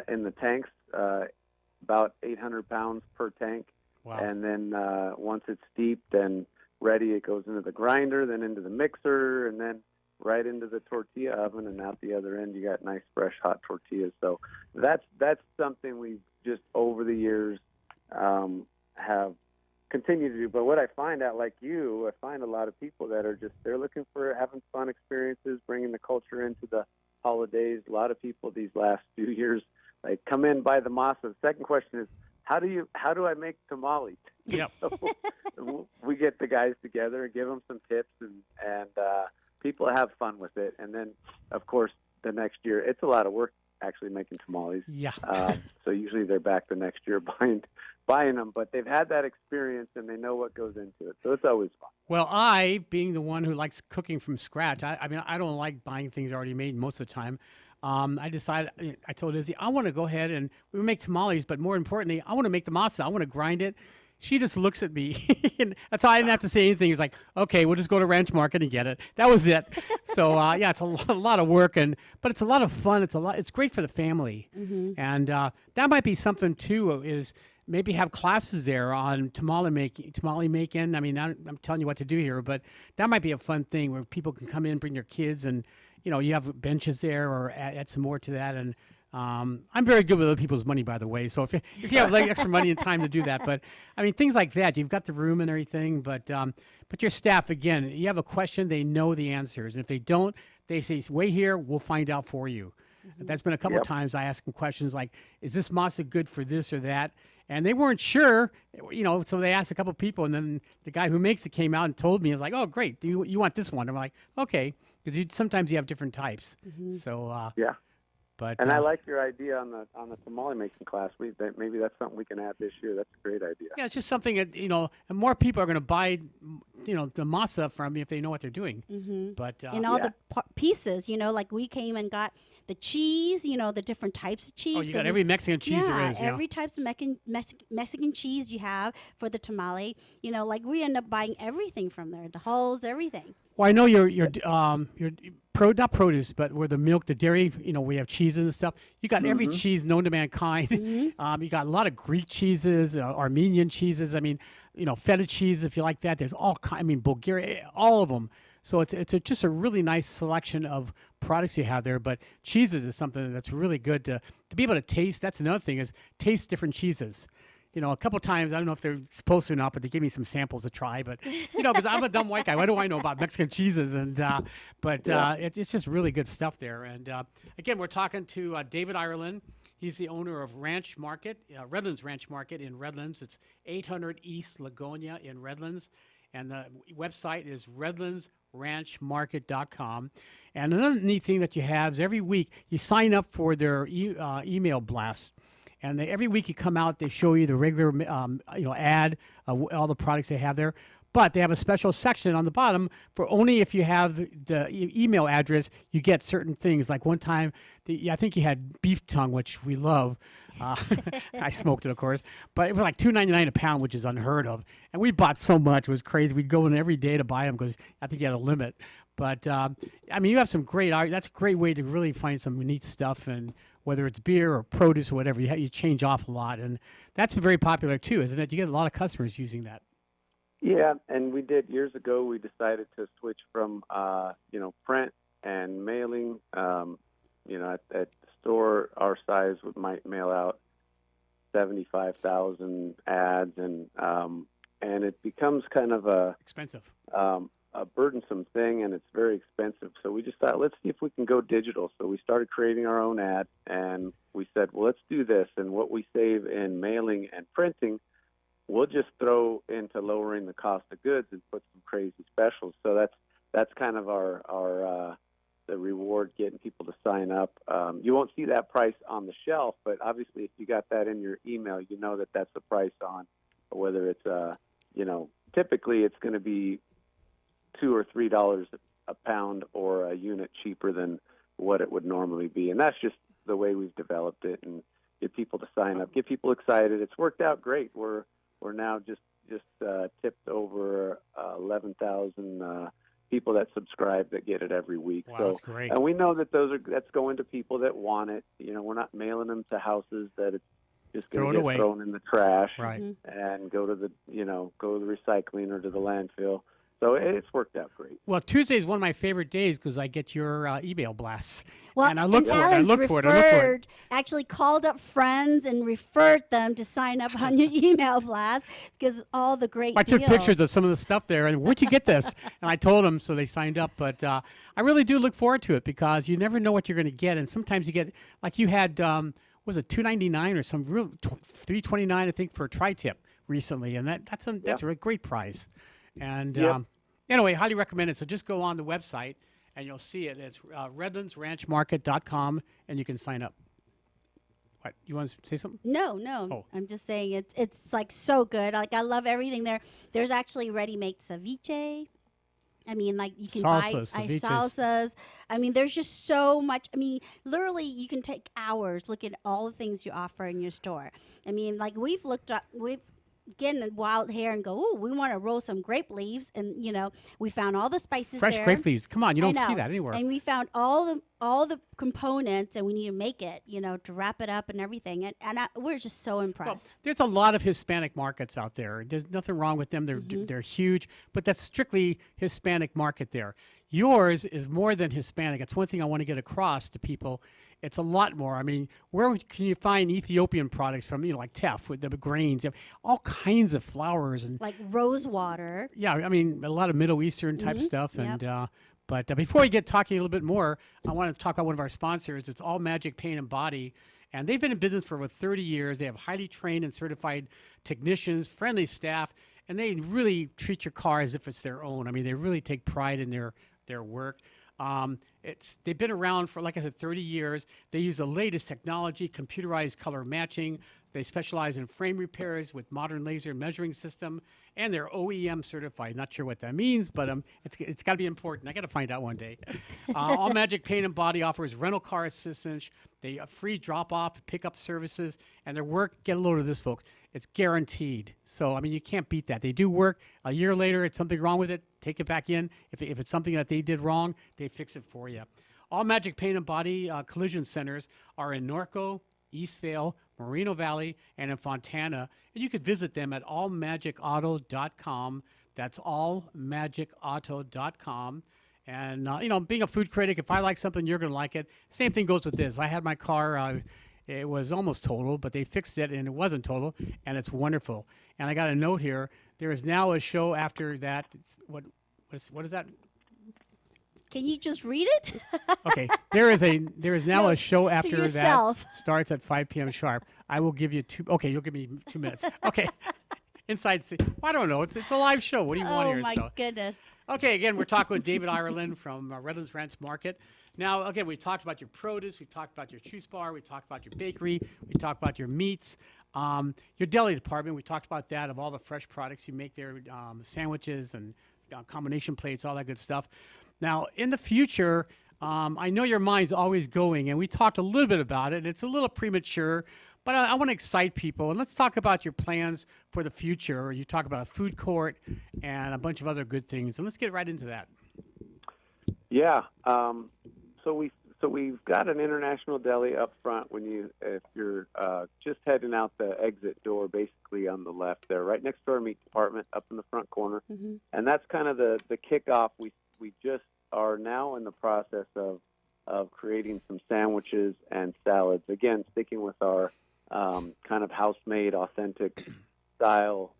in the tanks, about 800 pounds per tank. Wow. And then once it's steeped and ready, it goes into the grinder, then into the mixer, and then right into the tortilla oven. And out the other end, you got nice, fresh, hot tortillas. So that's something we've just over the years have continued to do. But what I find out, like you, I find a lot of people that are they're looking for having fun experiences, bringing the culture into the holidays. A lot of people these last few years, like, come in, buy the masa. The second question is, how do I make tamales? Yep. So we get the guys together and give them some tips, and people have fun with it. And then, of course, the next year, it's a lot of work actually making tamales. Yeah. So usually they're back the next year buying them, but they've had that experience and they know what goes into it. So it's always fun. Well, being the one who likes cooking from scratch, I mean, I don't like buying things already made most of the time. I told Izzy, I want to go ahead and we make tamales, but more importantly, I want to make the masa. I want to grind it. She just looks at me, and that's why I didn't have to say anything. It's like, okay, we'll just go to Ranch Market and get it. That was it. So yeah, it's a lot of work, but it's a lot of fun. It's great for the family, and that might be something too. Is maybe have classes there on tamale making. I mean, I'm telling you what to do here, but that might be a fun thing where people can come in, bring their kids, and you have benches there, or add some more to that. And I'm very good with other people's money, by the way. So if you have like extra money and time to do that, but I mean, things like that, you've got the room and everything, but your staff, again, you have a question, they know the answers. And if they don't, they say, wait here, we'll find out for you. That's been a couple of times I ask them questions like, is this masa good for this or that? And they weren't sure, so they asked a couple of people, and then the guy who makes it came out and told me. I was like, oh, great, you want this one? I'm like, okay, because sometimes you have different types. So yeah. But, and I like your idea on the tamale making class. Maybe that's something we can add this year. That's a great idea. Yeah, it's just something that and more people are going to buy, the masa from me if they know what they're doing. But and all the pieces, like we came and got the cheese, the different types of cheese. Oh, you got every Mexican cheese there is. Every types of Mexican cheese you have for the tamale. Like we end up buying everything from there, the hulls, everything. Well, I know your not produce, but where the milk, the dairy, we have cheeses and stuff. You got every cheese known to mankind. You got a lot of Greek cheeses, Armenian cheeses. I mean, feta cheese, if you like that. There's all kinds. I mean, Bulgaria, all of them. So it's just a really nice selection of products you have there. But cheeses is something that's really good to be able to taste. That's another thing, is taste different cheeses. A couple times, I don't know if they're supposed to or not, but they gave me some samples to try. But, because I'm a dumb white guy. What do I know about Mexican cheeses? And it's just really good stuff there. And, again, we're talking to David Ireland. He's the owner of Ranch Market, Redlands Ranch Market in Redlands. It's 800 East Lagonia in Redlands. And the website is redlandsranchmarket.com. And another neat thing that you have is every week you sign up for their email blast. And every week you come out, they show you the regular ad, all the products they have there. But they have a special section on the bottom for only if you have the email address, you get certain things. Like one time, I think you had beef tongue, which we love. I smoked it, of course. But it was like $2.99 a pound, which is unheard of. And we bought so much. It was crazy. We'd go in every day to buy them because I think you had a limit. But, I mean, you have some great art. That's a great way to really find some neat stuff. And whether it's beer or produce or whatever, you change off a lot. And that's very popular, too, isn't it? You get a lot of customers using that. Yeah, and we did years ago. We decided to switch from print and mailing. At the store our size might mail out 75,000 ads, and it becomes kind of expensive, a burdensome thing, and it's very expensive. So we just thought, let's see if we can go digital. So we started creating our own ad, and we said, well, let's do this, and what we save in mailing and printing, we'll just throw into lowering the cost of goods and put some crazy specials. So that's kind of our the reward, getting people to sign up. You won't see that price on the shelf, but obviously if you got that in your email, you know that that's the price on, whether it's typically it's going to be $2 or $3 a pound or a unit cheaper than what it would normally be, and that's just the way we've developed it, and get people to sign up, get people excited. It's worked out great. We're now just tipped over 11,000 people that subscribe that get it every week. Wow, so, that's great. And we know that that's going to people that want it. We're not mailing them to houses that it's just going to get thrown in the trash, right, and go to the recycling or to the landfill. So it's worked out great. Well, Tuesday is one of my favorite days because I get your email blasts. Well, and I look for Allan's it. I look for it. Actually called up friends and referred them to sign up on your email blast because all the great I deals. took pictures of some of the stuff there, and where'd you get this? And I told them, so they signed up. But I really do look forward to it because you never know what you're going to get. And sometimes you get, like you had, was it $2.99 or some real $3.29, I think, for a tri-tip recently. And that's a great price. And anyway, highly recommend it. So just go on the website and you'll see it. It's redlandsranchmarket.com, and you can sign up. What, you want to say something? No. Oh. I'm just saying it's like so good. Like I love everything there. There's actually ready-made ceviche. I mean, like you can buy salsas. I mean, there's just so much. I mean, literally, you can take hours looking at all the things you offer in your store. I mean, like we've getting wild hair and go, oh, we want to roll some grape leaves, and we found all the spices fresh there. Grape leaves. Come on, you don't see that anywhere. And we found all the components, and we need to make it, to wrap it up and everything. And we're just so impressed. Well, there's a lot of Hispanic markets out there. There's nothing wrong with them. They're huge, but that's strictly Hispanic market there. Yours is more than Hispanic. It's one thing I want to get across to people. It's a lot more. I mean, where can you find Ethiopian products from, like teff with the grains, all kinds of flowers and like rose water. Yeah, I mean, a lot of Middle Eastern type stuff. Yep. And but before we get talking a little bit more, I want to talk about one of our sponsors. It's All Magic Paint and Body, and they've been in business for over 30 years. They have highly trained and certified technicians, friendly staff, and they really treat your car as if it's their own. I mean, they really take pride in their work. They've been around for, like I said, 30 years. They use the latest technology, computerized color matching. They specialize in frame repairs with modern laser measuring system, and they're OEM certified. Not sure what that means, but it's got to be important. I got to find out one day. All Magic Paint and Body offers rental car assistance. They free drop-off, pickup services, and their work. Get a load of this, folks. It's guaranteed. So, I mean, you can't beat that. They do work. A year later, it's something wrong with it, take it back in. If it's something that they did wrong, they fix it for you. All Magic Paint and Body collision centers are in Norco, Eastvale, Moreno Valley, and in Fontana. And you could visit them at allmagicauto.com. That's allmagicauto.com. And, being a food critic, if I like something, you're going to like it. Same thing goes with this. I had my car, it was almost total, but they fixed it, and it wasn't total, and it's wonderful. And I got a note here. There is now a show after that. What is that? Can you just read it? Okay. There is now a show after that yourself. starts at 5 p.m. sharp. I will give you okay, you'll give me 2 minutes. Okay. inside. I don't know. It's a live show. What do you want Oh here? my So. goodness. Okay, again, we're talking with David Ireland from Redlands Ranch Market. Now, again, we talked about your produce, we talked about your juice bar, we talked about your bakery, we talked about your meats, your deli department. We talked about that, of all the fresh products you make there, sandwiches and combination plates, all that good stuff. Now, in the future, I know your mind's always going, and we talked a little bit about it. And it's a little premature, but I want to excite people. And let's talk about your plans for the future. You talk about a food court and a bunch of other good things. And let's get right into that. Yeah. So we've got an international deli up front if you're just heading out the exit door, basically on the left there, right next to our meat department, up in the front corner. Mm-hmm. And that's kind of the kickoff. We just are now in the process of creating some sandwiches and salads. Again, sticking with our kind of house-made, authentic style,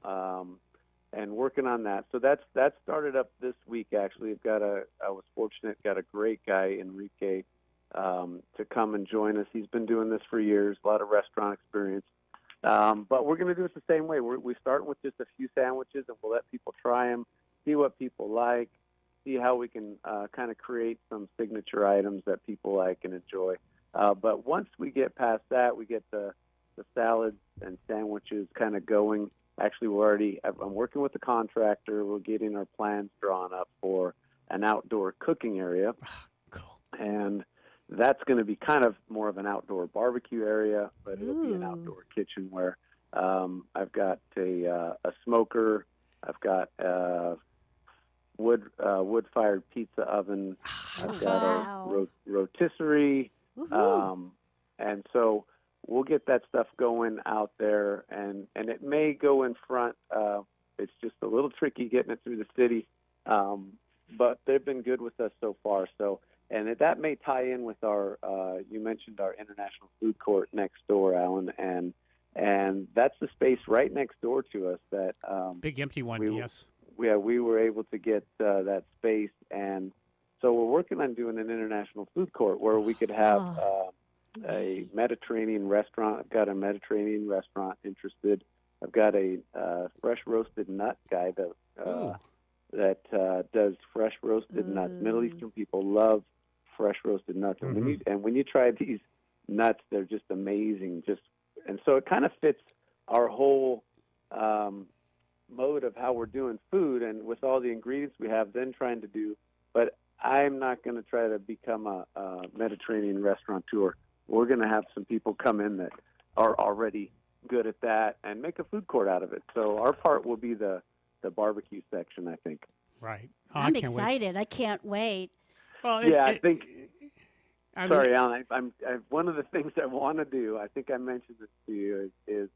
and working on that. So that started up this week. Actually, I was fortunate, got a great guy, Enrique, to come and join us. He's been doing this for years, a lot of restaurant experience. But we're going to do it the same way. We start with just a few sandwiches, and we'll let people try them, see what people like, see how we can kind of create some signature items that people like and enjoy. But once we get past that, we get the salads and sandwiches kind of going. Actually, I'm working with the contractor. We're getting our plans drawn up for an outdoor cooking area. Cool. And that's going to be kind of more of an outdoor barbecue area, but it'll be an outdoor kitchen where I've got a smoker. I've got a wood-fired pizza oven. I've got a rotisserie. And so we'll get that stuff going out there, and it may go in front. It's just a little tricky getting it through the city, but they've been good with us so far. So, and that may tie in with our, you mentioned our international food court next door, Alan, and that's the space right next door to us. That big empty one, yes. We were able to get that space, and so we're working on doing an international food court where we could have a Mediterranean restaurant. I've got a Mediterranean restaurant interested. I've got a fresh roasted nut guy that does fresh roasted nuts. Middle Eastern people love fresh roasted nuts, and when you try these nuts, they're just amazing. And so it kind of fits our whole mode of how we're doing food, and with all the ingredients we have, then trying to do. But I'm not going to try to become a Mediterranean restaurateur. We're going to have some people come in that are already good at that and make a food court out of it. So our part will be the barbecue section, I think. Right. I'm excited. I can't wait. Well, I think. Sorry, Alan. One of the things I want to do. I think I mentioned this to you. Is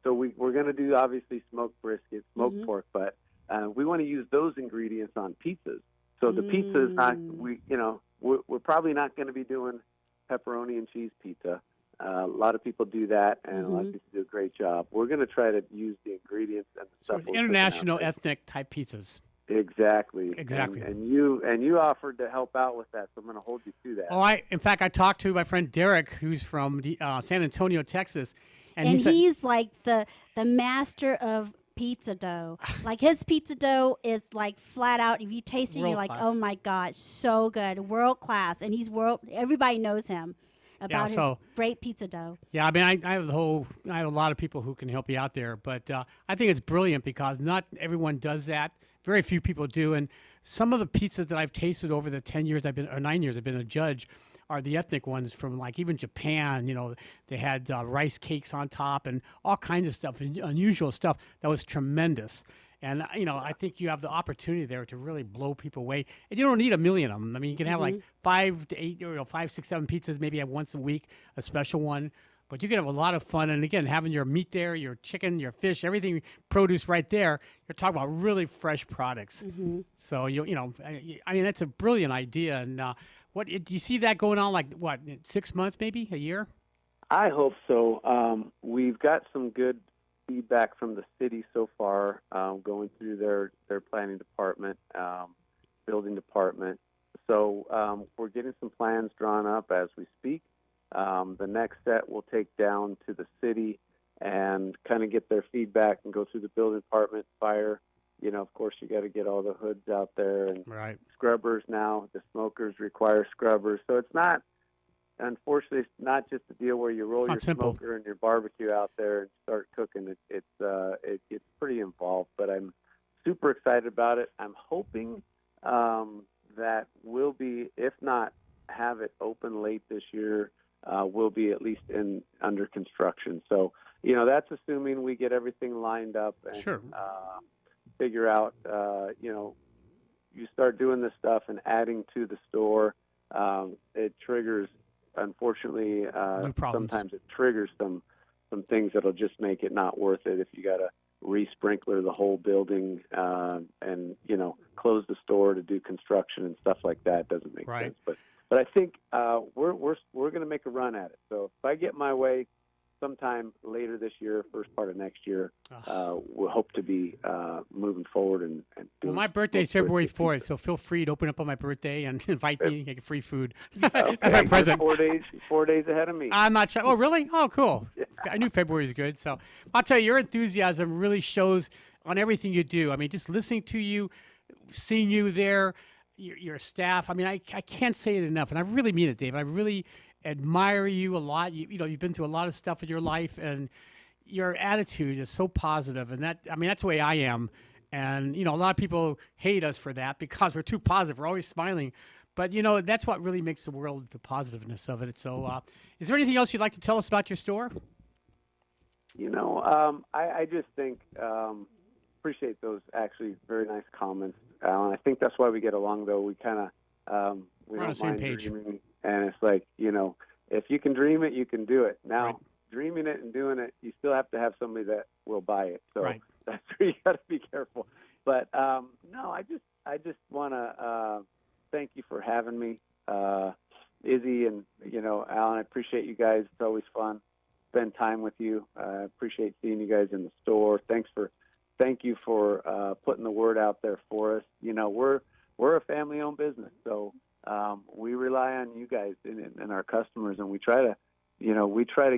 so we're going to do obviously smoked brisket, smoked pork, but we want to use those ingredients on pizzas. So the pizza is not. We're probably not going to be doing pepperoni and cheese pizza. A lot of people do that, and a lot of people do a great job. We're going to try to use the ingredients and the stuff. International ethnic type pizzas. Exactly. And you offered to help out with that, so I'm going to hold you to that. In fact, I talked to my friend Derek, who's from San Antonio, Texas, and he's like the master of pizza dough. Like his pizza dough is like flat out. If you taste it, you're like, oh my gosh, so good, world class. And everybody knows him about his great pizza dough. Yeah, I mean, I have a lot of people who can help you out there, but I think it's brilliant because not everyone does that. Very few people do, and some of the pizzas that I've tasted over the 9 years I've been a judge are the ethnic ones from like even Japan. They had rice cakes on top and all kinds of stuff, unusual stuff that was tremendous. And I think you have the opportunity there to really blow people away. And you don't need a million of them. I mean, you can have like 5 to 8, 5, 6, 7 pizzas, maybe have once a week, a special one. But you can have a lot of fun. And again, having your meat there, your chicken, your fish, everything produce right there, you're talking about really fresh products. So, I mean, that's a brilliant idea. And do you see that going on like, 6 months, maybe a year? I hope so. We've got some good feedback from the city so far, going through their planning department, building department. So we're getting some plans drawn up as we speak. The next set we'll take down to the city and kind of get their feedback and go through the building department, fire. You know, of course, you got to get all the hoods out there and Right. scrubbers now. The smokers require scrubbers. So it's not, unfortunately, it's not just a deal where you roll your simple. smoker and your barbecue out there and start cooking. It gets pretty involved, but I'm super excited about it. I'm hoping that we'll be, if not have it open late this year, we'll be at least under construction. So, you know, that's assuming we get everything lined up and Sure. Figure out, you know, you start doing this stuff and adding to the store, it triggers, unfortunately, New problems. sometimes it triggers some things that'll just make it not worth it if you got to re-sprinkler the whole building and, you know, close the store to do construction and stuff like that. Doesn't make Right. sense. But I think we're going to make a run at it. So if I get my way, sometime later this year, first part of next year, we'll hope to be moving forward and Well, doing. my birthday's February 4th, so feel free to open up on my birthday and invite me and get free food. Okay, That's my present. 4 days ahead of me. I'm not sure. Oh, really? Oh, cool. I knew February was good. So I'll tell you, your enthusiasm really shows on everything you do. I mean, just listening to you, seeing you there, your staff. I mean, I can't say it enough, and I really mean it, Dave. I really admire you a lot. You know, you've been through a lot of stuff in your life, and your attitude is so positive. And that, I mean, that's the way I am. And, you know, a lot of people hate us for that because we're too positive. We're always smiling. But, you know, that's what really makes the world, the positiveness of it. So is there anything else you'd like to tell us about your store? You know, I just think appreciate those actually very nice comments, Alan. I think that's why we get along, though. We kind of we We're on don't the same mind page. dreaming, and it's like, you know, if you can dream it, you can do it. Now, Right. dreaming it and doing it, you still have to have somebody that will buy it. So Right. that's where you got to be careful. But no, I just want to thank you for having me, Izzy, and you know, Alan. I appreciate you guys. It's always fun spend time with you. I appreciate seeing you guys in the store. Thank you for putting the word out there for us. You know, we're a family-owned business, so we rely on you guys and our customers, and we try to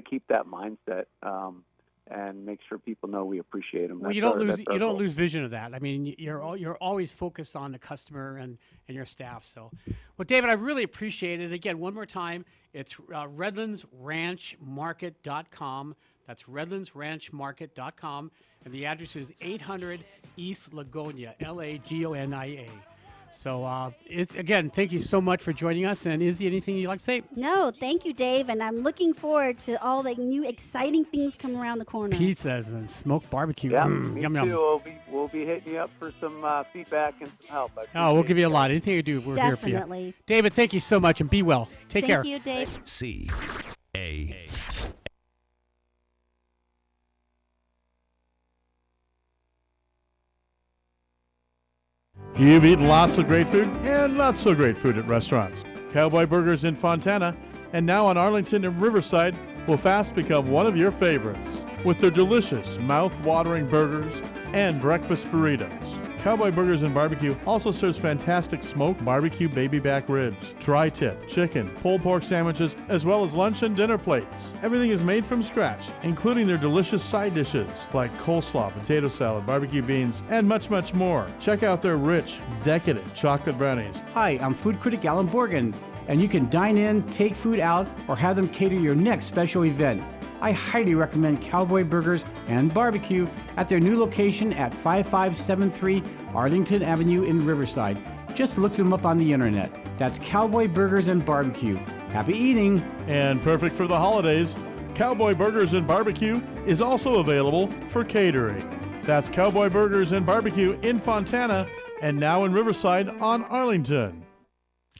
keep that mindset and make sure people know we appreciate them. Well, you don't lose vision of that. I mean, you're always focused on the customer and your staff. So, well, David, I really appreciate it. Again, one more time, it's redlandsranchmarket.com. That's redlandsranchmarket.com, and the address is 800 East Lagonia, Lagonia. So, again, thank you so much for joining us. And Izzy, anything you'd like to say? No, thank you, Dave. And I'm looking forward to all the new exciting things coming around the corner. Pizzas and smoked barbecue. Yeah, Yum, me yum. too. We'll be hitting you up for some feedback and some help. Oh, we'll give you a lot. Anything you do, we're here for you. Definitely. David, thank you so much, and be well. Take care. Thank you, Dave. CAA. You've eaten lots of great food and not so great food at restaurants. Cowboy Burgers in Fontana and now on Arlington and Riverside will fast become one of your favorites with their delicious, mouth-watering burgers and breakfast burritos. Cowboy Burgers and Barbecue also serves fantastic smoked barbecue baby back ribs, tri-tip, chicken, pulled pork sandwiches, as well as lunch and dinner plates. Everything is made from scratch, including their delicious side dishes like coleslaw, potato salad, barbecue beans, and much, much more. Check out their rich, decadent chocolate brownies. Hi, I'm food critic Allan Borgen, and you can dine in, take food out, or have them cater your next special event. I highly recommend Cowboy Burgers and Barbecue at their new location at 5573 Arlington Avenue in Riverside. Just look them up on the internet. That's Cowboy Burgers and Barbecue. Happy eating! And perfect for the holidays, Cowboy Burgers and Barbecue is also available for catering. That's Cowboy Burgers and Barbecue in Fontana and now in Riverside on Arlington.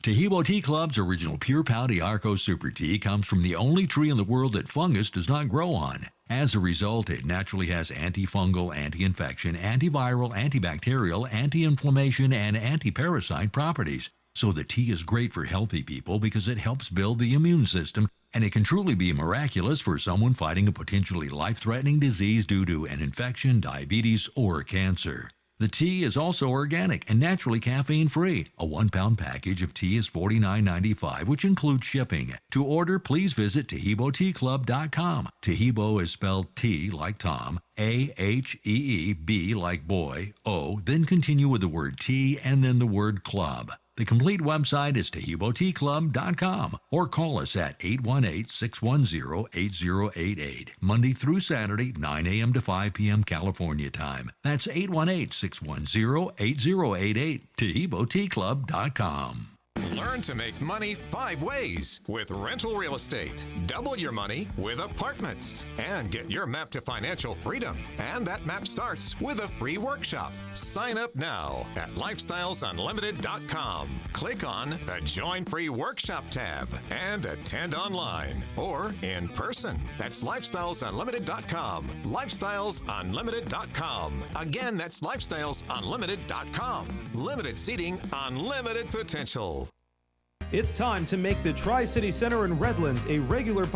Tahibo Tea Club's original Pure Pouty Arco Super Tea comes from the only tree in the world that fungus does not grow on. As a result, it naturally has antifungal, anti-infection, antiviral, antibacterial, anti-inflammation, and anti-parasite properties. So the tea is great for healthy people because it helps build the immune system, and it can truly be miraculous for someone fighting a potentially life-threatening disease due to an infection, diabetes, or cancer. The tea is also organic and naturally caffeine-free. A 1-pound package of tea is $49.95, which includes shipping. To order, please visit TaheeboTeaClub.com. Taheebo is spelled T like Tom, A-H-E-E-B like boy, O, then continue with the word tea and then the word club. The complete website is TaheeboTeaClub.com or call us at 818-610-8088, Monday through Saturday, 9 a.m. to 5 p.m. California time. That's 818-610-8088, TaheeboTeaClub.com. Learn to make money 5 ways with rental real estate. Double your money with apartments. And get your map to financial freedom. And that map starts with a free workshop. Sign up now at lifestylesunlimited.com. Click on the Join Free Workshop tab and attend online or in person. That's lifestylesunlimited.com. lifestylesunlimited.com. Again, that's lifestylesunlimited.com. Limited seating, unlimited potential. It's time to make the Tri-City Center in Redlands a regular part